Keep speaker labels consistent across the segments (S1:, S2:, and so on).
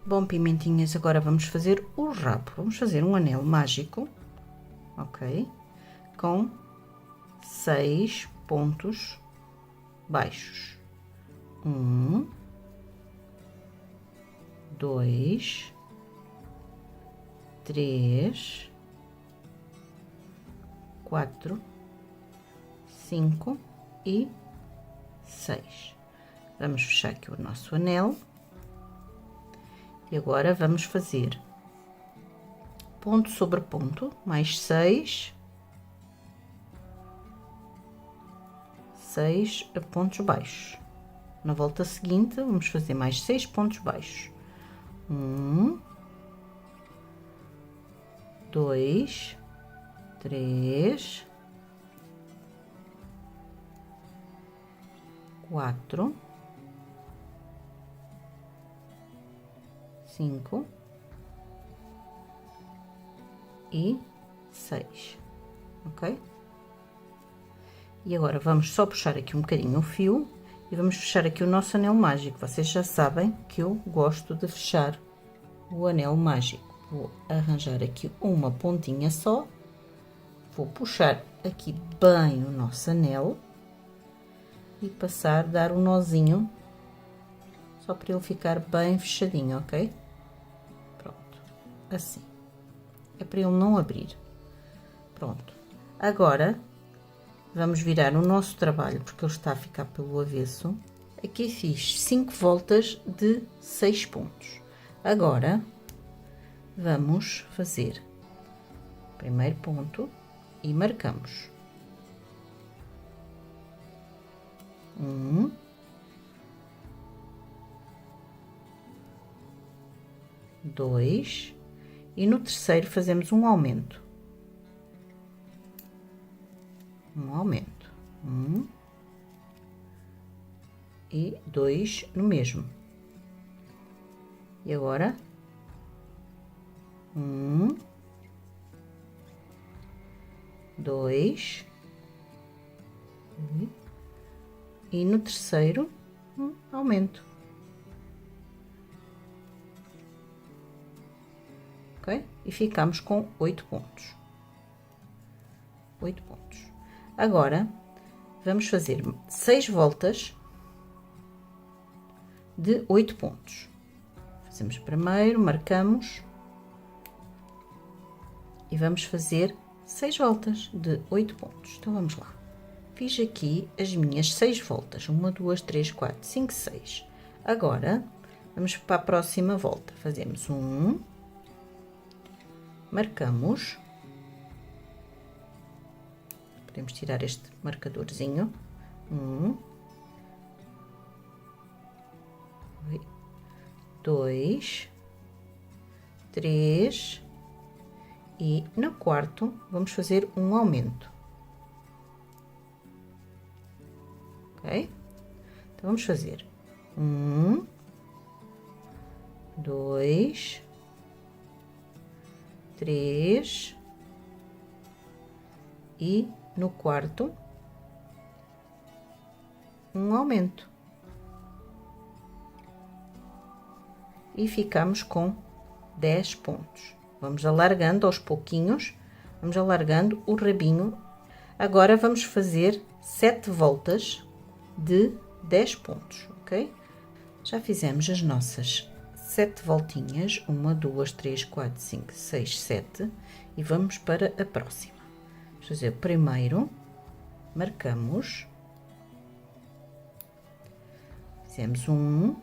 S1: Bom, pimentinhas, agora vamos fazer o rabo. Vamos fazer um anel mágico, ok? Com 6 pontos baixos. 1, 2, 3, 4, 5 e 6. Vamos fechar aqui o nosso anel. E agora vamos fazer ponto sobre ponto, mais 6 pontos baixos. Na volta seguinte, vamos fazer mais 6 pontos baixos. 1, 2, 3, 4, 5 e 6, ok? E agora vamos só puxar aqui um bocadinho o fio e vamos fechar aqui o nosso anel mágico. Vocês já sabem que eu gosto de fechar o anel mágico. Vou arranjar aqui uma pontinha só, vou puxar aqui bem o nosso anel e passar, dar um nozinho, só para ele ficar bem fechadinho, ok? Pronto, assim. É para ele não abrir. Pronto. Agora, vamos virar o nosso trabalho, porque ele está a ficar pelo avesso. Aqui fiz 5 voltas de 6 pontos. Agora, vamos fazer o primeiro ponto e marcamos. 1, 2, e no terceiro fazemos um aumento. Um aumento. 1 e 2 no mesmo. E agora 1, 2 e no terceiro um aumento. Ok? E ficamos com 8 pontos. 8 pontos. Agora, vamos fazer 6 voltas de 8 pontos. Fazemos primeiro, marcamos e vamos fazer 6 voltas de 8 pontos. Então, vamos lá. Fiz aqui as minhas 6 voltas. 1, 2, 3, 4, 5, 6. Agora, vamos para a próxima volta. Fazemos marcamos, podemos tirar este marcadorzinho, 2, 3 e no quarto vamos fazer um aumento, ok? Então vamos fazer 2, 3 e no quarto um aumento e ficamos com 10 pontos. Vamos alargando aos pouquinhos, vamos alargando o rabinho. Agora vamos fazer 7 voltas de 10 pontos, ok? Já fizemos as nossas 7 voltinhas, 1, 2, 3, 4, 5, 6, 7 e vamos para a próxima. Vamos fazer o primeiro, marcamos, fizemos 1,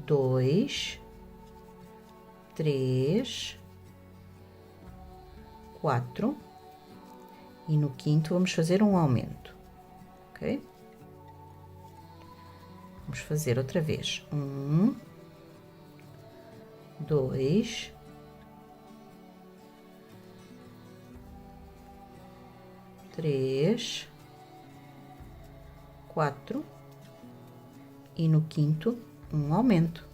S1: 2, 3, 4 e no quinto vamos fazer um aumento, ok? Vamos fazer outra vez 1, 2, 3, 4 e no quinto um aumento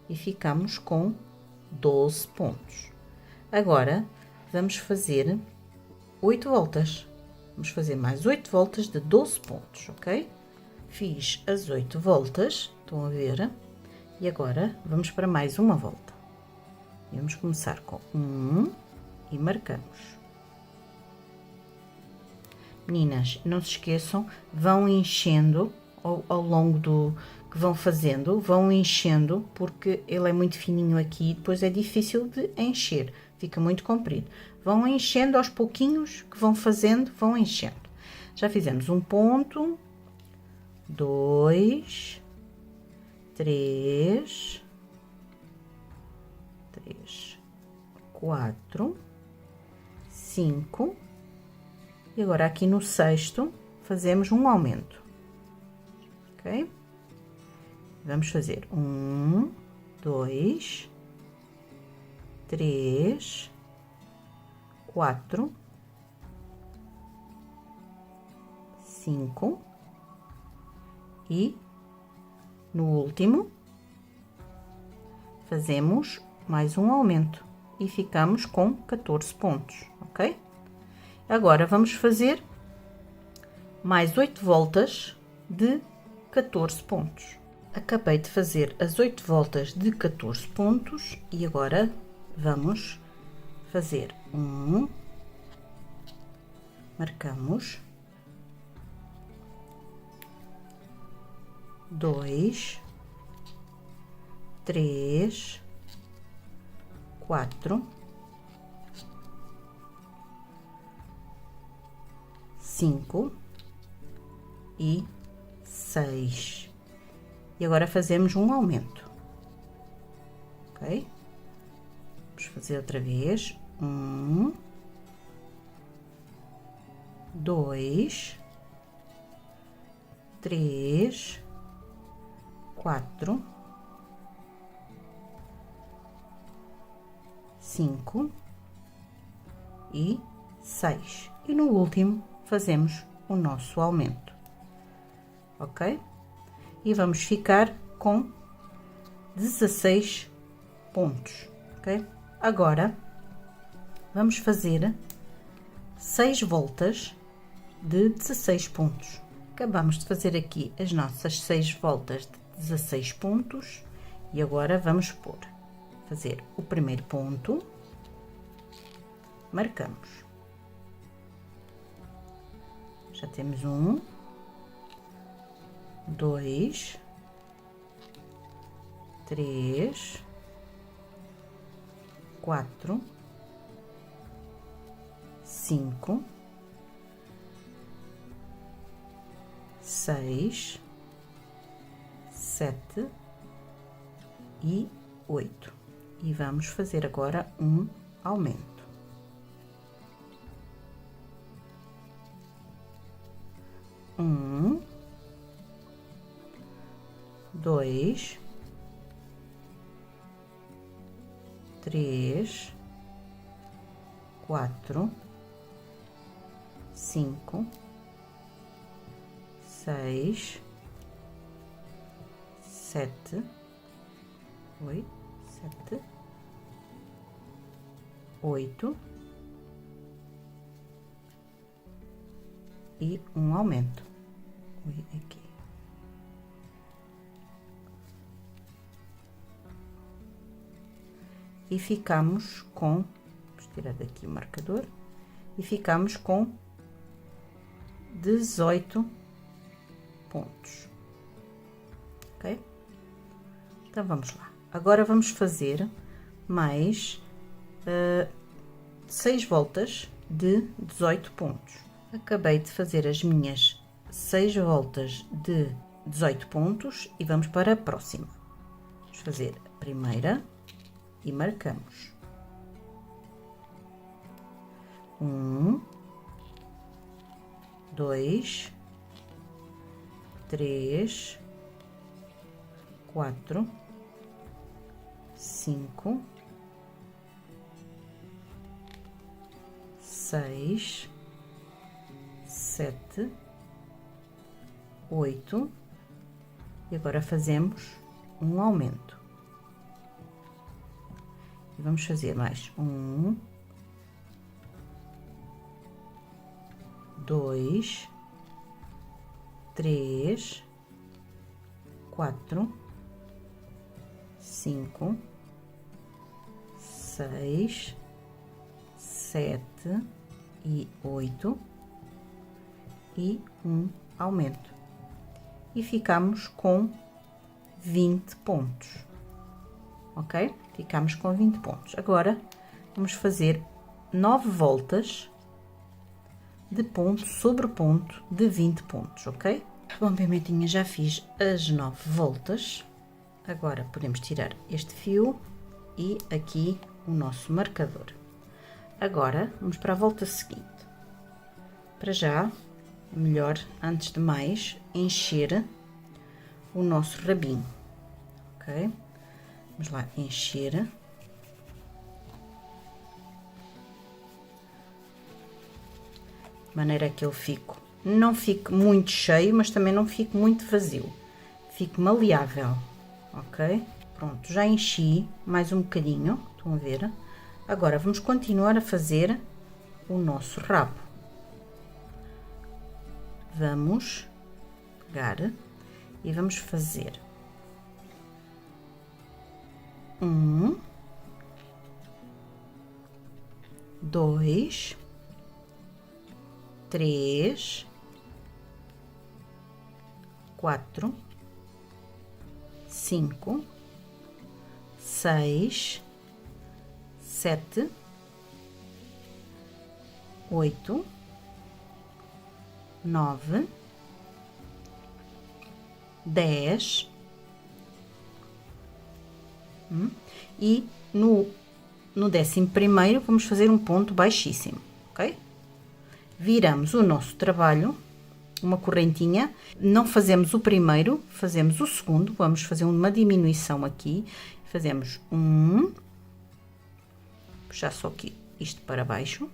S1: e ficamos com 12 pontos. Agora vamos fazer 8 voltas. Vamos fazer mais 8 voltas de 12 pontos, ok? Fiz as 8 voltas, estão a ver? E agora vamos para mais uma volta. E vamos começar com 1 e marcamos. Meninas, não se esqueçam, vão enchendo ao longo do que vão fazendo, vão enchendo, porque ele é muito fininho aqui, depois é difícil de encher, fica muito comprido. Vão enchendo aos pouquinhos que vão fazendo, vão enchendo. Já fizemos um ponto, 2, 3, 4, 5, e agora aqui no sexto fazemos um aumento, ok? Vamos fazer 1, 2, 3, 4, 5 e no último fazemos mais um aumento e ficamos com 14 pontos, ok? Agora vamos fazer mais 8 voltas de 14 pontos. Acabei de fazer as 8 voltas de 14 pontos e agora vamos fazer marcamos, 2, 3, 4, 5 e 6. E agora fazemos um aumento, ok? Vamos fazer outra vez, 1, 2, 3, 4, 5 e 6. E no último fazemos o nosso aumento, ok? E vamos ficar com 16 pontos, ok? Agora vamos fazer 6 voltas de 16 pontos. Acabamos de fazer aqui as nossas 6 voltas de 16 pontos e agora vamos fazer o primeiro ponto, marcamos. Já temos 1, 2, 3, 4, 5, 6, 7 e 8. E vamos fazer agora um aumento. 1, 2, 3, 4, 5, 6, 7, 8 e um aumento. Aqui. E ficamos com, vamos tirar daqui o marcador, e ficamos com 18 pontos, ok? Então, vamos lá. Agora vamos fazer mais 6 voltas de 18 pontos. Acabei de fazer as minhas 6 voltas de 18 pontos e vamos para a próxima. Vamos fazer a primeira e marcamos. 1, 2, 3, 4, 5, 6, 7, 8 e agora fazemos um aumento. E vamos fazer mais 1, 2, 3, 4, 5, 6, 7 e 8 e um aumento, e ficamos com 20 pontos, ok? Ficamos com 20 pontos. Agora vamos fazer 9 voltas de ponto sobre ponto de 20 pontos, ok? Bom, pimentinha, já fiz as 9 voltas. Agora podemos tirar este fio e aqui o nosso marcador. Agora vamos para a volta seguinte. Para já é melhor, antes de mais, encher o nosso rabinho, ok? Vamos lá encher. De maneira que ele não fique muito cheio, mas também não fique muito vazio. Fique maleável, ok? Pronto, já enchi mais um bocadinho, estão a ver? Agora vamos continuar a fazer o nosso rabo. Vamos pegar e vamos fazer 1, 2, 3, 4, 5, 6, 7, 8, 9, 10, e no 11º vamos fazer um ponto baixíssimo, ok? Viramos o nosso trabalho, uma correntinha, não fazemos o primeiro, fazemos o segundo, vamos fazer uma diminuição aqui, fazemos puxar só aqui isto para baixo,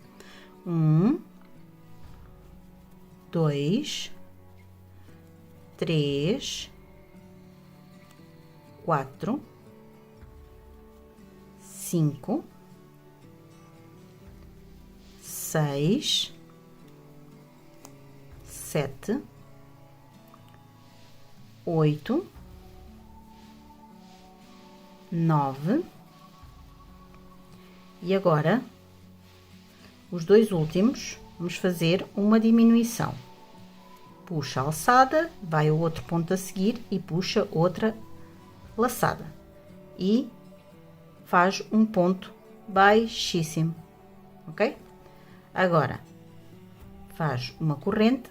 S1: 1, 2, 3, 4, 5, 6, 7, 8, 9, e agora os dois últimos vamos fazer uma diminuição. Puxa a alçada, vai ao outro ponto a seguir e puxa outra laçada e faz um ponto baixíssimo, ok? Agora faz uma corrente,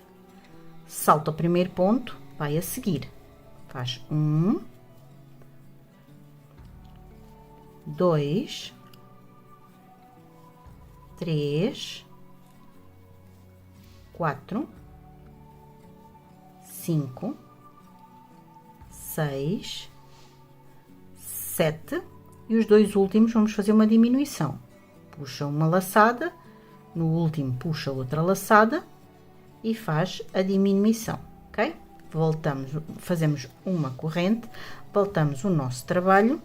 S1: salta o primeiro ponto, vai a seguir, faz 1, 2, 3, 4, 5, 6, 7, e os dois últimos vamos fazer uma diminuição. Puxa uma laçada, no último puxa outra laçada e faz a diminuição, ok? Voltamos, fazemos uma corrente, voltamos o nosso trabalho,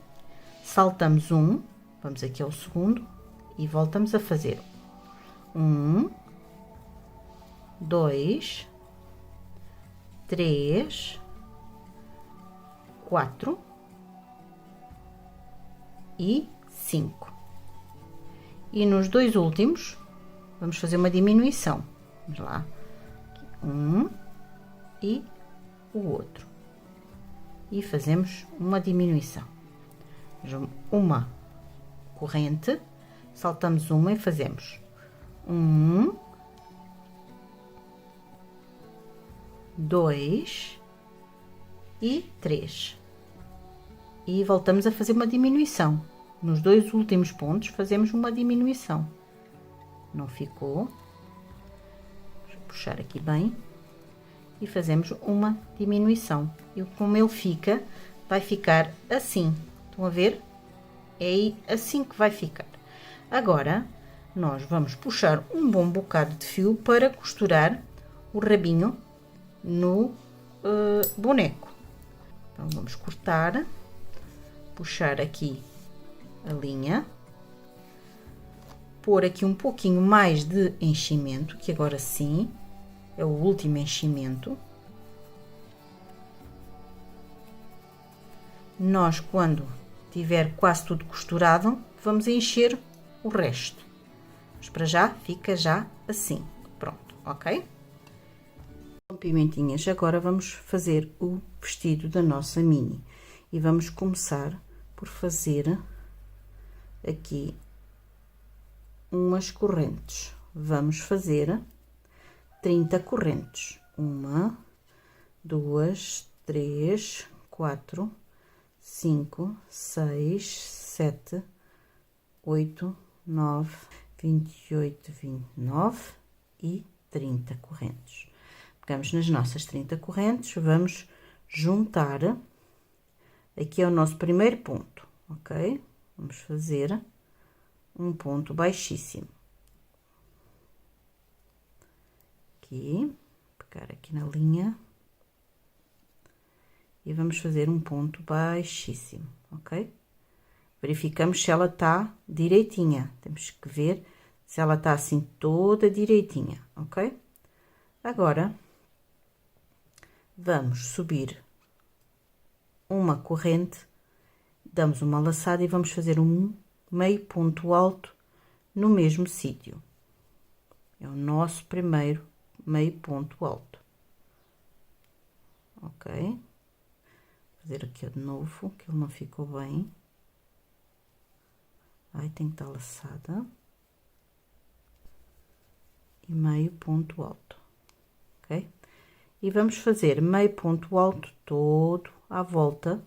S1: saltamos um, vamos aqui ao segundo e voltamos a fazer 1, 2, 3, 4 e 5. E nos dois últimos vamos fazer uma diminuição. Vamos lá, um e o outro, e fazemos uma diminuição, uma corrente, saltamos uma e fazemos 1, 2 e 3, e voltamos a fazer uma diminuição. Nos dois últimos pontos fazemos uma diminuição. Não ficou? Deixa eu puxar aqui bem. E fazemos uma diminuição. E como ele fica, vai ficar assim. Estão a ver? É assim que vai ficar. Agora, nós vamos puxar um bom bocado de fio para costurar o rabinho no boneco. Então, vamos cortar, puxar aqui a linha, pôr aqui um pouquinho mais de enchimento, que agora sim é o último enchimento. Nós, quando tiver quase tudo costurado, vamos encher o resto. Mas para já, fica já assim. Pronto, ok? Com pimentinhas, agora vamos fazer o vestido da nossa mini. E vamos começar por fazer aqui umas correntes. Vamos fazer 30 correntes. 1, 2, 3, 4, 5, 6, 7, 8, 9, 28, 29 e 30 correntes. Pegamos nas nossas 30 correntes, vamos juntar, aqui é o nosso primeiro ponto, ok? Vamos fazer um ponto baixíssimo. Aqui, pegar aqui na linha. E vamos fazer um ponto baixíssimo, ok? Verificamos se ela tá direitinha. Temos que ver se ela tá assim toda direitinha, ok? Agora, vamos subir uma corrente, damos uma laçada e vamos fazer um meio ponto alto no mesmo sítio. É o nosso primeiro meio ponto alto, ok? Fazer aqui de novo, que ele não ficou bem. Aí tem que estar laçada. E meio ponto alto, ok? E vamos fazer meio ponto alto todo à volta,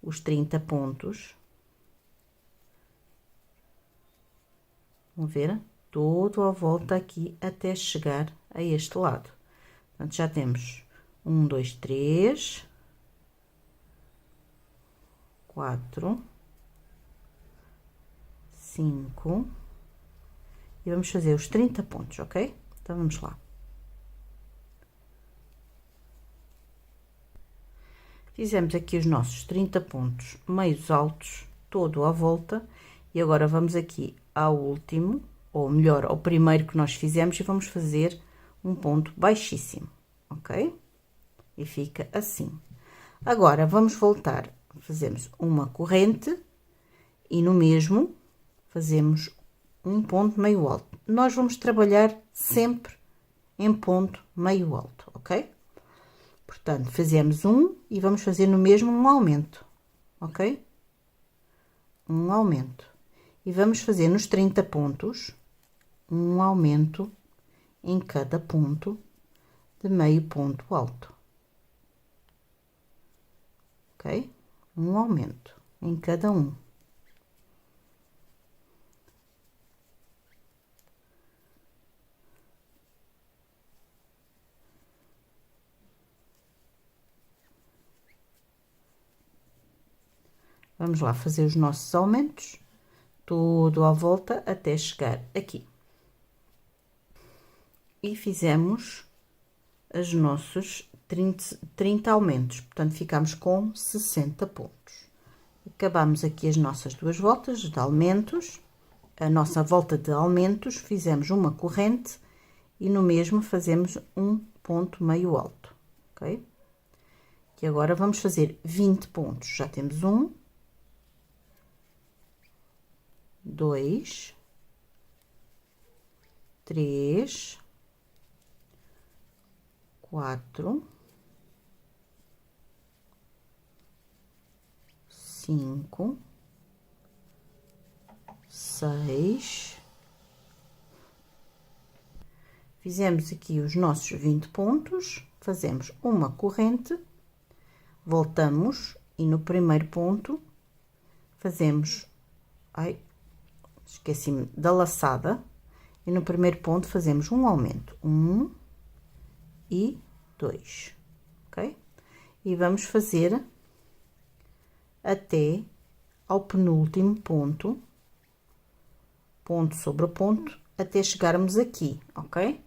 S1: os 30 pontos. Vão ver? Todo à volta aqui até chegar a este lado. Portanto, já temos 1, 2, 3... 4, 5, e vamos fazer os 30 pontos, ok? Então, vamos lá. Fizemos aqui os nossos 30 pontos meios altos, todo à volta, e agora vamos aqui ao último, ou melhor, ao primeiro que nós fizemos, e vamos fazer um ponto baixíssimo, ok? E fica assim. Agora, vamos voltar. Fazemos uma corrente e no mesmo fazemos um ponto meio alto. Nós vamos trabalhar sempre em ponto meio alto, ok? Portanto, fazemos um e vamos fazer no mesmo um aumento, ok? Um aumento. E vamos fazer nos 30 pontos um aumento em cada ponto de meio ponto alto, ok? Um aumento em cada um. Vamos lá fazer os nossos aumentos, tudo à volta até chegar aqui. E fizemos os nossos 30 aumentos, portanto, ficamos com 60 pontos. Acabamos aqui as nossas duas voltas de aumentos, a nossa volta de aumentos, fizemos uma corrente e no mesmo fazemos um ponto meio alto, ok? E agora vamos fazer 20 pontos, já temos 1, 2, 3, 4, 5, 6. Fizemos aqui os nossos 20 pontos, fazemos uma corrente, voltamos e no primeiro ponto fazemos, esqueci-me da laçada, e no primeiro ponto fazemos um aumento, 1 e 2, ok? E vamos fazer até ao penúltimo ponto, ponto sobre ponto, até chegarmos aqui, ok?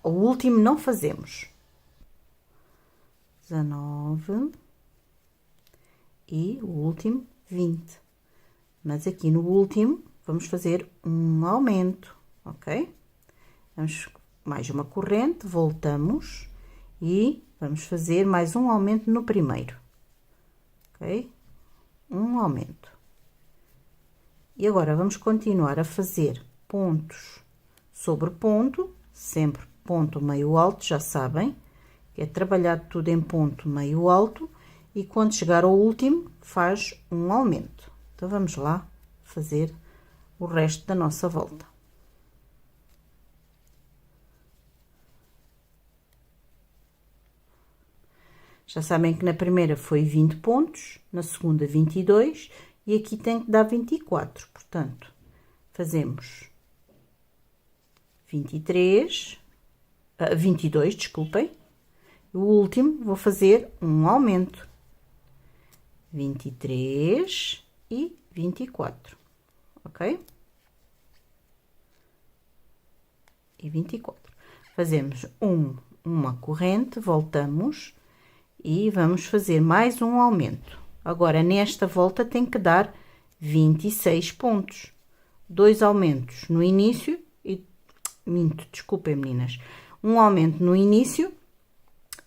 S1: O último não fazemos. 19 e o último 20. Mas aqui no último vamos fazer um aumento, ok? Vamos mais uma corrente, voltamos e vamos fazer mais um aumento no primeiro, ok? Um aumento. E agora vamos continuar a fazer pontos sobre ponto, sempre ponto meio alto, já sabem, que é trabalhar tudo em ponto meio alto, e quando chegar ao último, faz um aumento. Então, vamos lá fazer o resto da nossa volta. Já sabem que na primeira foi 20 pontos, na segunda 22 e aqui tem que dar 24, portanto, fazemos 22, desculpem. O último vou fazer um aumento, 23 e 24, ok? E 24. Fazemos uma corrente, voltamos e vamos fazer mais um aumento. Agora, nesta volta tem que dar 26 pontos. 2 aumentos no início e... desculpem, meninas. Um aumento no início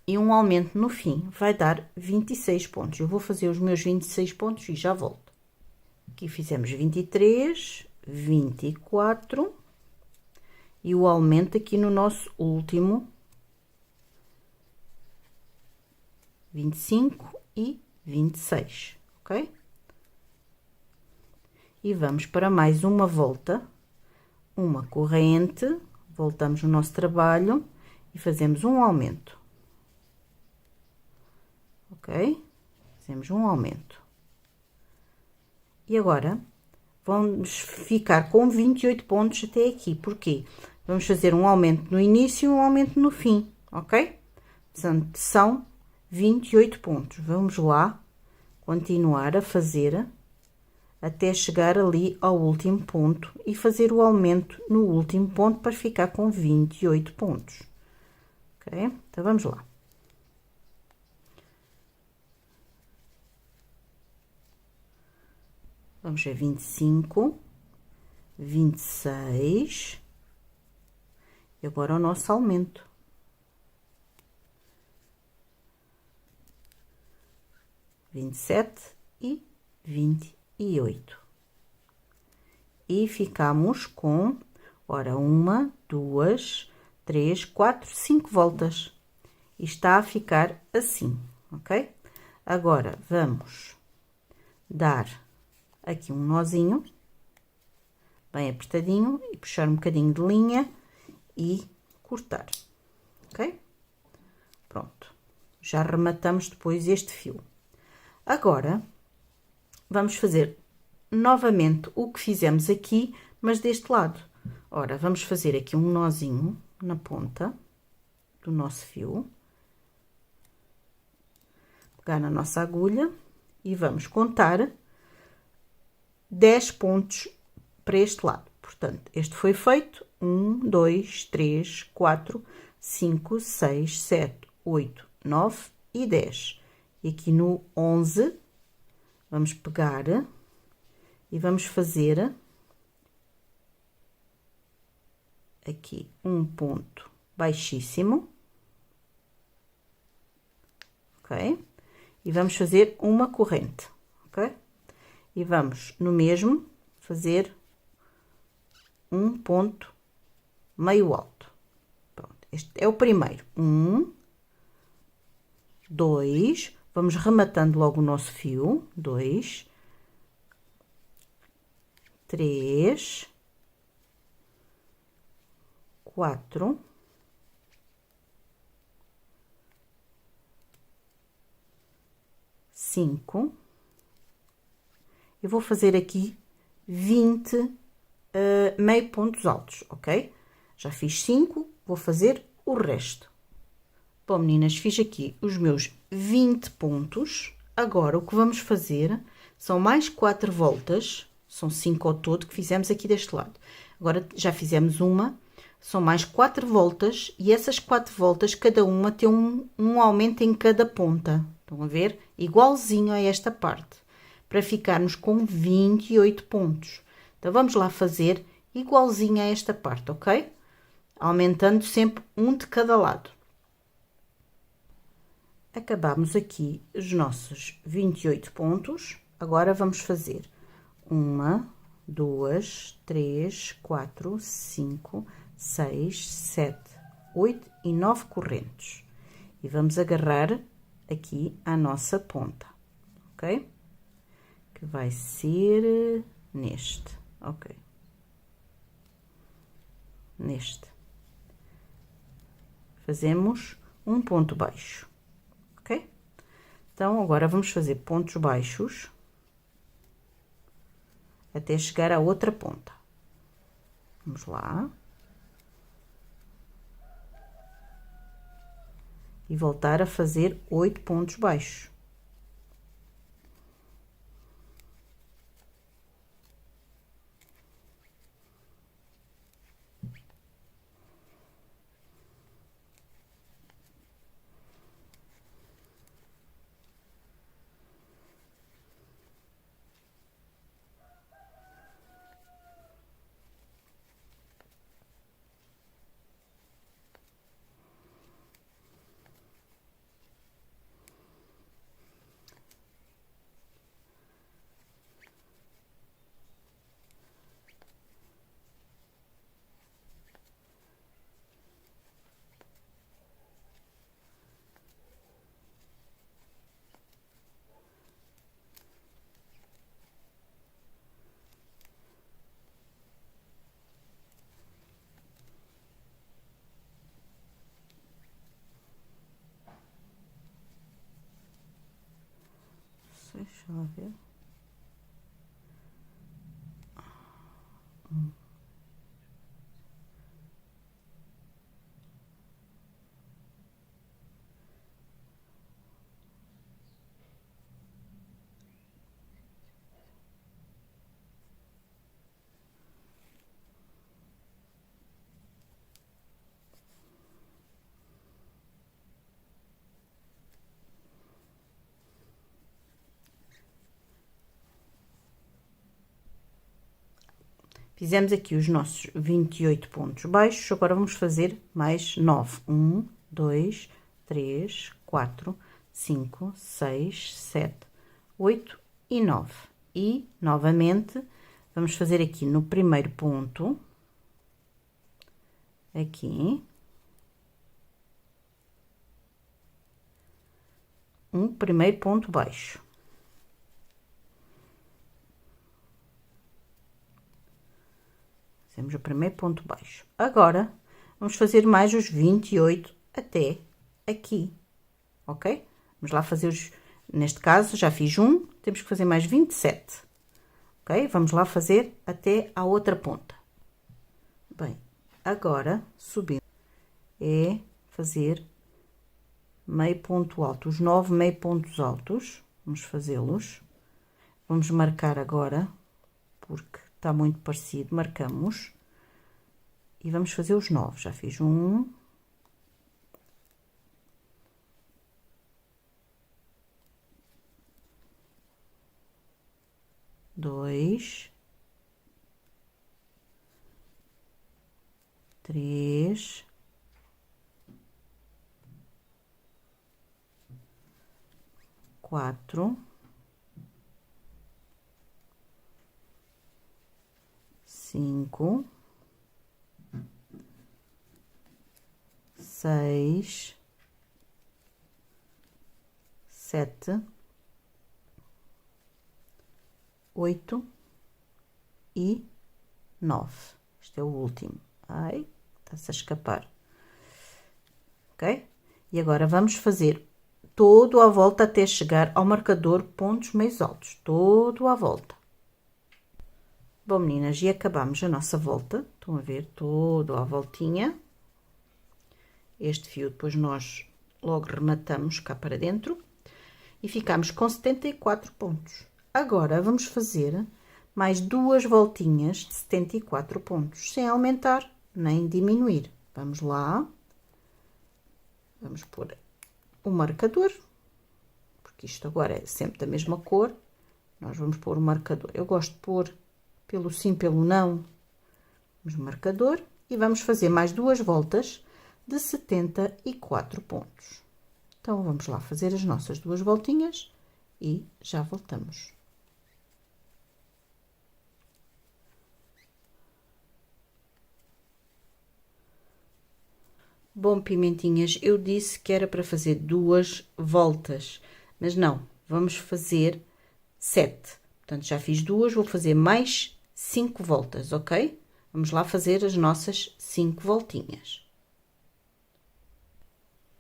S1: e um aumento no fim. Vai dar 26 pontos. Eu vou fazer os meus 26 pontos e já volto. Aqui fizemos 23, 24 e o aumento aqui no nosso último 25 e 26, ok? E vamos para mais uma volta, uma corrente, voltamos no nosso trabalho e fazemos um aumento, ok? Fazemos um aumento. E agora, vamos ficar com 28 pontos até aqui, porque vamos fazer um aumento no início e um aumento no fim, ok? Portanto, são 28 pontos. Vamos lá continuar a fazer até chegar ali ao último ponto e fazer o aumento no último ponto para ficar com 28 pontos, ok? Então, vamos lá. Vamos ver 25, 26 e agora o nosso aumento. 27 e 28. E ficamos com, ora, 1, 2, 3, 4, 5 voltas. E está a ficar assim, ok? Agora, vamos dar aqui um nozinho, bem apertadinho, e puxar um bocadinho de linha e cortar, ok? Pronto. Já rematamos depois este fio. Agora, vamos fazer novamente o que fizemos aqui, mas deste lado. Ora, vamos fazer aqui um nozinho na ponta do nosso fio. Pegar na nossa agulha e vamos contar 10 pontos para este lado. Portanto, este foi feito 1, 2, 3, 4, 5, 6, 7, 8, 9 e 10. E aqui no 11, vamos pegar e vamos fazer aqui um ponto baixíssimo, ok? E vamos fazer uma corrente, ok? E vamos no mesmo fazer um ponto meio alto. Pronto, este é o primeiro. 1, 2, vamos rematando logo o nosso fio. 2, 3, 4, 5. Eu vou fazer aqui 20 meio pontos altos, ok? Já fiz 5, vou fazer o resto. Bom, meninas, fiz aqui os meus 20 pontos. Agora, o que vamos fazer são mais 4 voltas, são 5 ao todo que fizemos aqui deste lado. Agora, já fizemos uma, são mais 4 voltas, e essas 4 voltas, cada uma tem um aumento em cada ponta. Estão a ver? Igualzinho a esta parte, para ficarmos com 28 pontos. Então, vamos lá fazer igualzinho a esta parte, ok? aumentando sempre um de cada lado. Acabamos aqui os nossos 28 pontos. Agora vamos fazer 1, 2, 3, 4, 5, 6, 7, 8 e 9 correntes. E vamos agarrar aqui a nossa ponta, ok? Que vai ser neste, ok? Neste. Fazemos um ponto baixo, ok? Então, agora vamos fazer pontos baixos até chegar à outra ponta. Vamos lá. E voltar a fazer 8 pontos baixos. Deixa eu ver. Fizemos aqui os nossos 28 pontos baixos, agora vamos fazer mais 9. 1, 2, 3, 4, 5, 6, 7, 8 e 9. E, novamente, vamos fazer aqui no primeiro ponto, aqui, um primeiro ponto baixo. Temos o primeiro ponto baixo. Agora, vamos fazer mais os 28 até aqui, ok? Vamos lá fazer os... Neste caso, já fiz um, temos que fazer mais 27, ok? Vamos lá fazer até à outra ponta. Bem, agora, subindo, é fazer meio ponto alto. Os 9 meio pontos altos, vamos fazê-los. Vamos marcar agora, porque está muito parecido, marcamos e vamos fazer os 9. Já fiz um, dois, três, quatro, cinco, seis, sete, 8 e 9. Este é o último. Ai, está-se a escapar. Ok? E agora vamos fazer todo à volta até chegar ao marcador pontos meios altos. Todo à volta. Bom, meninas, e acabamos a nossa volta. Estão a ver? Todo à voltinha. Este fio depois nós logo rematamos cá para dentro. E ficamos com 74 pontos. Agora, vamos fazer mais 2 voltinhas de 74 pontos, sem aumentar nem diminuir. Vamos lá. Vamos pôr o marcador, porque isto agora é sempre da mesma cor. Nós vamos pôr o marcador. Eu gosto de pôr pelo sim, pelo não. Vamos no marcador e vamos fazer mais 2 voltas de 74 pontos. Então, vamos lá fazer as nossas 2 voltinhas e já voltamos. Bom, pimentinhas, eu disse que era para fazer 2 voltas, mas não, vamos fazer 7. Portanto, já fiz 2, vou fazer mais 5 voltas, ok? Vamos lá fazer as nossas 5 voltinhas.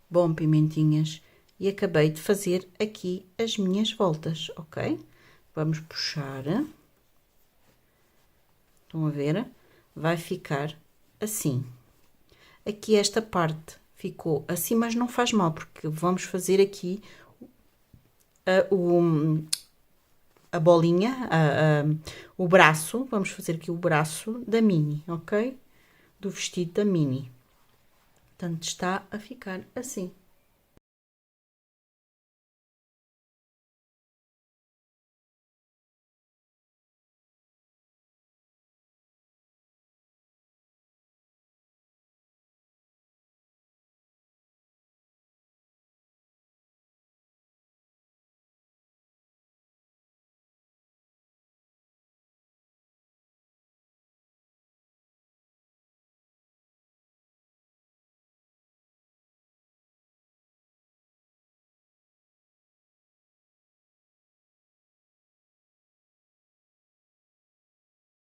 S1: Bom, pimentinhas, e acabei de fazer aqui as minhas voltas, ok? Vamos puxar. Estão a ver? Vai ficar assim. Aqui esta parte ficou assim, mas não faz mal, porque vamos fazer aqui a bolinha, o braço, vamos fazer aqui o braço da mini, ok? Do vestido da mini. Portanto, está a ficar assim.